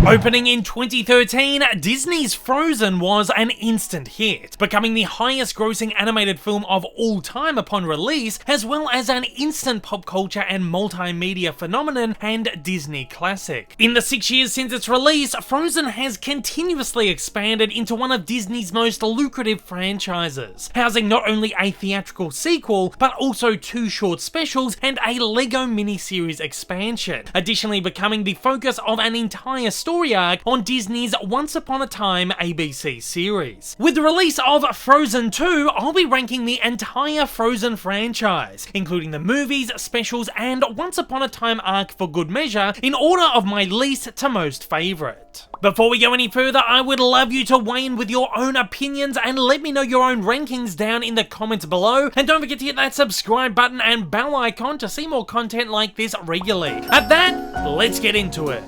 Opening in 2013, Disney's Frozen was an instant hit, becoming the highest grossing animated film of all time upon release, as well as an instant pop culture and multimedia phenomenon and Disney classic. In the 6 years since its release, Frozen has continuously expanded into one of Disney's most lucrative franchises, housing not only a theatrical sequel, but also 2 short specials and a LEGO miniseries expansion, additionally becoming the focus of an entire story arc on Disney's Once Upon a Time ABC series. With the release of Frozen 2, I'll be ranking the entire Frozen franchise, including the movies, specials, and Once Upon a Time arc for good measure, in order of my least to most favourite. Before we go any further, I would love you to weigh in with your own opinions and let me know your own rankings down in the comments below, and don't forget to hit that subscribe button and bell icon to see more content like this regularly. At that, let's get into it.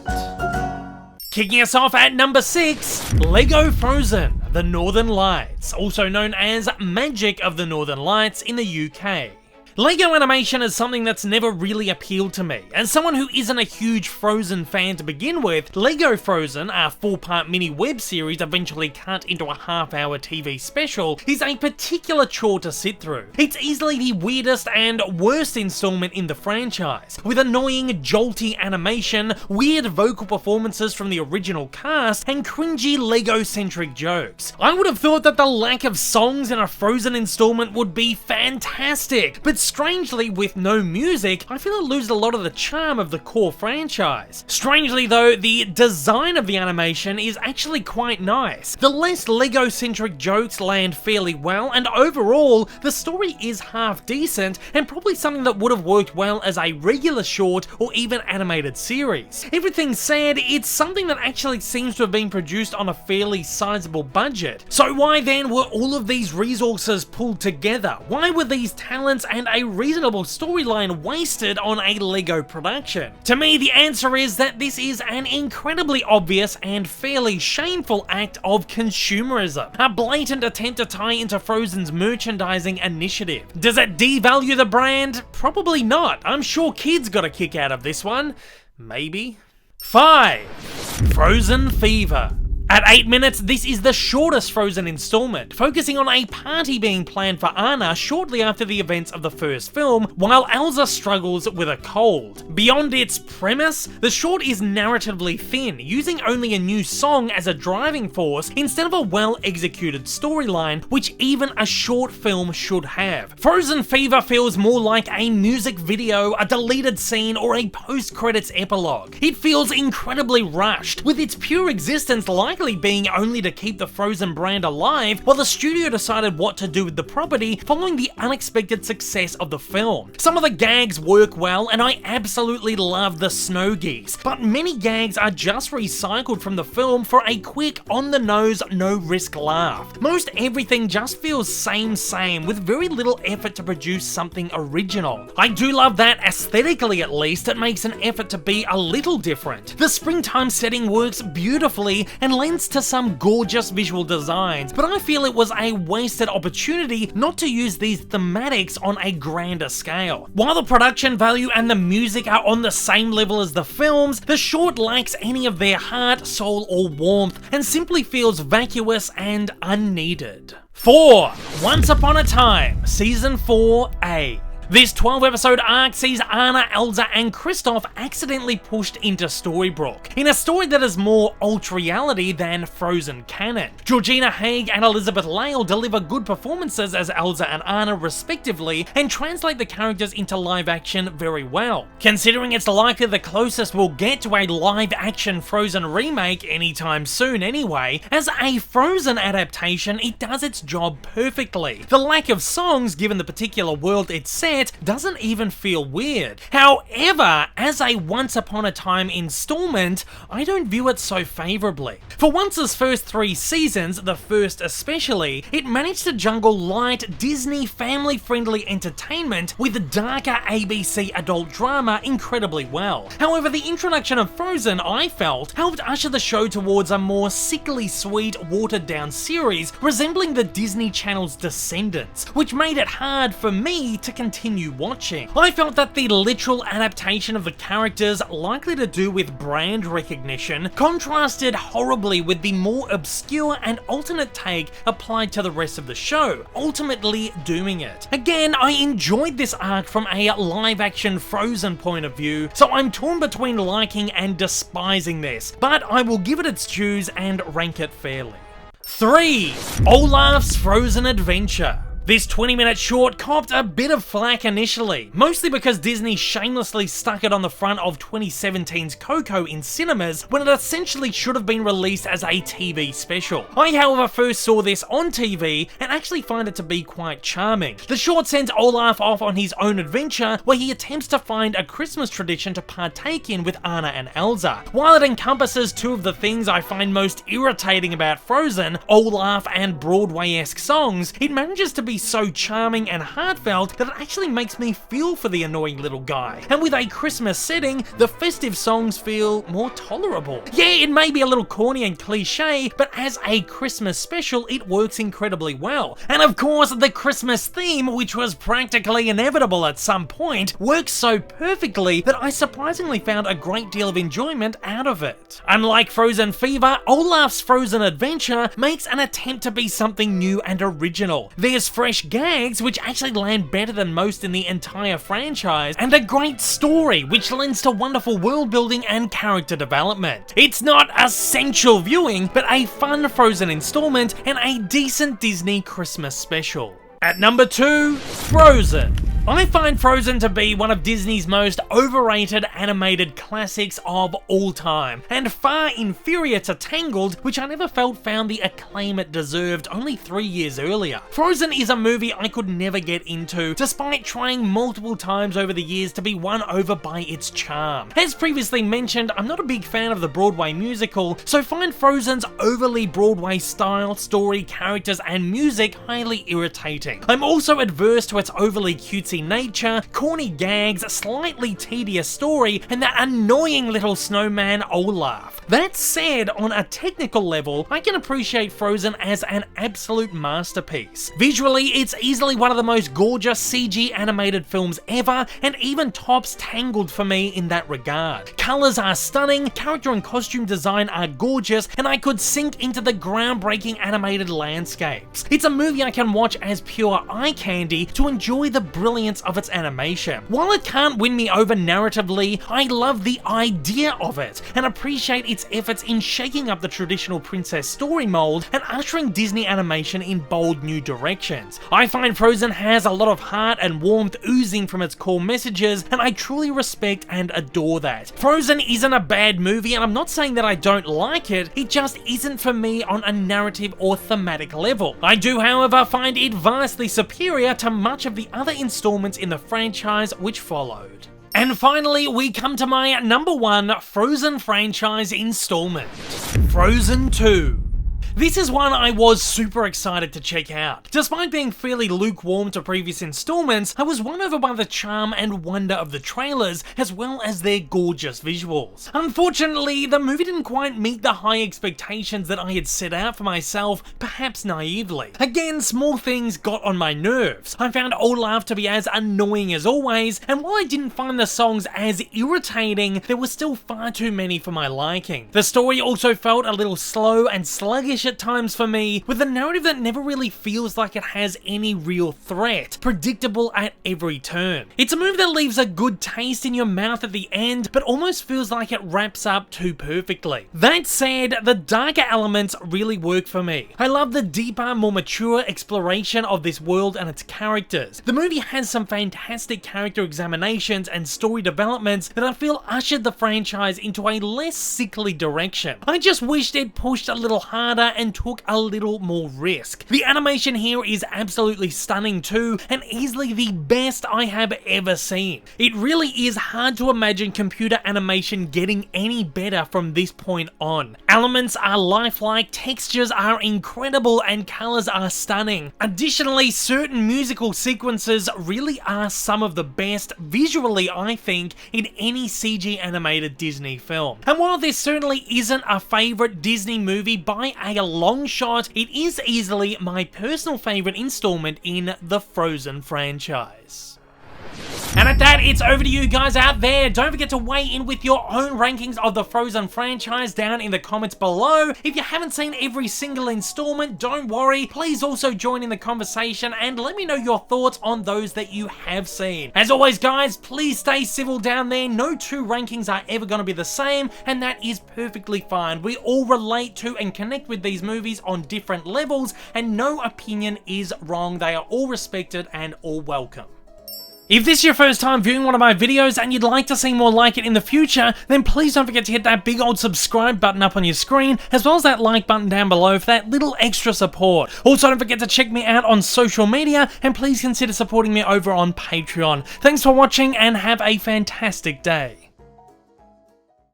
Kicking us off at number 6, LEGO Frozen, The Northern Lights, also known as Magic of the Northern Lights in the UK. LEGO animation is something that's never really appealed to me. As someone who isn't a huge Frozen fan to begin with, LEGO Frozen, a 4-part mini web series eventually cut into a half-hour TV special, is a particular chore to sit through. It's easily the weirdest and worst installment in the franchise, with annoying, jolty animation, weird vocal performances from the original cast, and cringy LEGO-centric jokes. I would have thought that the lack of songs in a Frozen installment would be fantastic, but strangely, with no music, I feel it loses a lot of the charm of the core franchise. Strangely though, the design of the animation is actually quite nice. The less LEGO-centric jokes land fairly well, and overall, the story is half decent, and probably something that would have worked well as a regular short or even animated series. Everything said, it's something that actually seems to have been produced on a fairly sizable budget. So why then were all of these resources pulled together? Why were these talents and a reasonable storyline wasted on a LEGO production? To me, the answer is that this is an incredibly obvious and fairly shameful act of consumerism, a blatant attempt to tie into Frozen's merchandising initiative. Does it devalue the brand? Probably not. I'm sure kids got a kick out of this one. Maybe. 5. Frozen Fever. At 8 minutes, this is the shortest Frozen installment, focusing on a party being planned for Anna shortly after the events of the first film, while Elsa struggles with a cold. Beyond its premise, the short is narratively thin, using only a new song as a driving force instead of a well-executed storyline, which even a short film should have. Frozen Fever feels more like a music video, a deleted scene, or a post-credits epilogue. It feels incredibly rushed, with its pure existence likely being only to keep the Frozen brand alive, while the studio decided what to do with the property following the unexpected success of the film. Some of the gags work well, and I absolutely love the snow geese, but many gags are just recycled from the film for a quick, on-the-nose, no-risk laugh. Most everything just feels same with very little effort to produce something original. I do love that, aesthetically at least, it makes an effort to be a little different. The springtime setting works beautifully and lends to some gorgeous visual designs, but I feel it was a wasted opportunity not to use these thematics on a grander scale. While the production value and the music are on the same level as the films, the short lacks any of their heart, soul, or warmth, and simply feels vacuous and unneeded. 4. Once Upon a Time, Season 4A. This 12-episode arc sees Anna, Elsa, and Kristoff accidentally pushed into Storybrooke, in a story that is more alt-reality than Frozen canon. Georgina Haig and Elizabeth Lail deliver good performances as Elsa and Anna respectively, and translate the characters into live action very well. Considering it's likely the closest we'll get to a live-action Frozen remake anytime soon anyway, as a Frozen adaptation, it does its job perfectly. The lack of songs, given the particular world it's set, doesn't even feel weird. However, as a Once Upon a Time installment, I don't view it so favourably. For Once's first 3 seasons, the first especially, it managed to jungle light, Disney family-friendly entertainment with darker ABC adult drama incredibly well. However, the introduction of Frozen, I felt, helped usher the show towards a more sickly sweet, watered-down series resembling the Disney Channel's Descendants, which made it hard for me to continue continue watching. I felt that the literal adaptation of the characters, likely to do with brand recognition, contrasted horribly with the more obscure and alternate take applied to the rest of the show, ultimately dooming it. Again, I enjoyed this arc from a live-action Frozen point of view, so I'm torn between liking and despising this, but I will give it its dues and rank it fairly. 3. Olaf's Frozen Adventure. This 20-minute short copped a bit of flack initially, mostly because Disney shamelessly stuck it on the front of 2017's Coco in cinemas when it essentially should have been released as a TV special. I, however, first saw this on TV and actually find it to be quite charming. The short sends Olaf off on his own adventure where he attempts to find a Christmas tradition to partake in with Anna and Elsa. While it encompasses two of the things I find most irritating about Frozen, Olaf and Broadway-esque songs, it manages to be so charming and heartfelt that it actually makes me feel for the annoying little guy. And with a Christmas setting, the festive songs feel more tolerable. Yeah, it may be a little corny and cliche, but as a Christmas special, it works incredibly well. And of course, the Christmas theme, which was practically inevitable at some point, works so perfectly that I surprisingly found a great deal of enjoyment out of it. Unlike Frozen Fever, Olaf's Frozen Adventure makes an attempt to be something new and original. There's fresh gags, which actually land better than most in the entire franchise, and a great story, which lends to wonderful world building and character development. It's not essential viewing, but a fun Frozen installment and a decent Disney Christmas special. At number 2, Frozen. I find Frozen to be one of Disney's most overrated animated classics of all time, and far inferior to Tangled, which I never felt found the acclaim it deserved only 3 years earlier. Frozen is a movie I could never get into, despite trying multiple times over the years to be won over by its charm. As previously mentioned, I'm not a big fan of the Broadway musical, so find Frozen's overly Broadway style, story, characters, and music highly irritating. I'm also adverse to its overly cutesy nature, corny gags, slightly tedious story, and that annoying little snowman Olaf. That said, on a technical level, I can appreciate Frozen as an absolute masterpiece. Visually, it's easily one of the most gorgeous CG animated films ever, and even tops Tangled for me in that regard. Colors are stunning, character and costume design are gorgeous, and I could sink into the groundbreaking animated landscapes. It's a movie I can watch as pure eye candy to enjoy the brilliance of its animation. While it can't win me over narratively, I love the idea of it and appreciate its efforts in shaking up the traditional princess story mold and ushering Disney animation in bold new directions. I find Frozen has a lot of heart and warmth oozing from its core messages, and I truly respect and adore that. Frozen isn't a bad movie, and I'm not saying that I don't like it, it just isn't for me on a narrative or thematic level. I do, however, find it vastly superior to much of the other installments in the franchise which followed. And finally, we come to my number 1 Frozen franchise installment, Frozen 2. This is one I was super excited to check out. Despite being fairly lukewarm to previous installments, I was won over by the charm and wonder of the trailers, as well as their gorgeous visuals. Unfortunately, the movie didn't quite meet the high expectations that I had set out for myself, perhaps naively. Again, small things got on my nerves. I found Olaf to be as annoying as always, and while I didn't find the songs as irritating, there were still far too many for my liking. The story also felt a little slow and sluggish at times for me, with a narrative that never really feels like it has any real threat, predictable at every turn. It's a movie that leaves a good taste in your mouth at the end, but almost feels like it wraps up too perfectly. That said, the darker elements really work for me. I love the deeper, more mature exploration of this world and its characters. The movie has some fantastic character examinations and story developments that I feel ushered the franchise into a less sickly direction. I just wished it pushed a little harder and took a little more risk. The animation here is absolutely stunning too, and easily the best I have ever seen. It really is hard to imagine computer animation getting any better from this point on. Elements are lifelike, textures are incredible, and colors are stunning. Additionally, certain musical sequences really are some of the best visually, I think, in any CG animated Disney film. And while this certainly isn't a favorite Disney movie by a long shot, it is easily my personal favorite installment in the Frozen franchise. And at that, it's over to you guys out there. Don't forget to weigh in with your own rankings of the Frozen franchise down in the comments below. If you haven't seen every single installment, don't worry. Please also join in the conversation and let me know your thoughts on those that you have seen. As always, guys, please stay civil down there. No two rankings are ever going to be the same, and that is perfectly fine. We all relate to and connect with these movies on different levels, and no opinion is wrong. They are all respected and all welcome. If this is your first time viewing one of my videos and you'd like to see more like it in the future, then please don't forget to hit that big old subscribe button up on your screen, as well as that like button down below for that little extra support. Also, don't forget to check me out on social media, and please consider supporting me over on Patreon. Thanks for watching and have a fantastic day.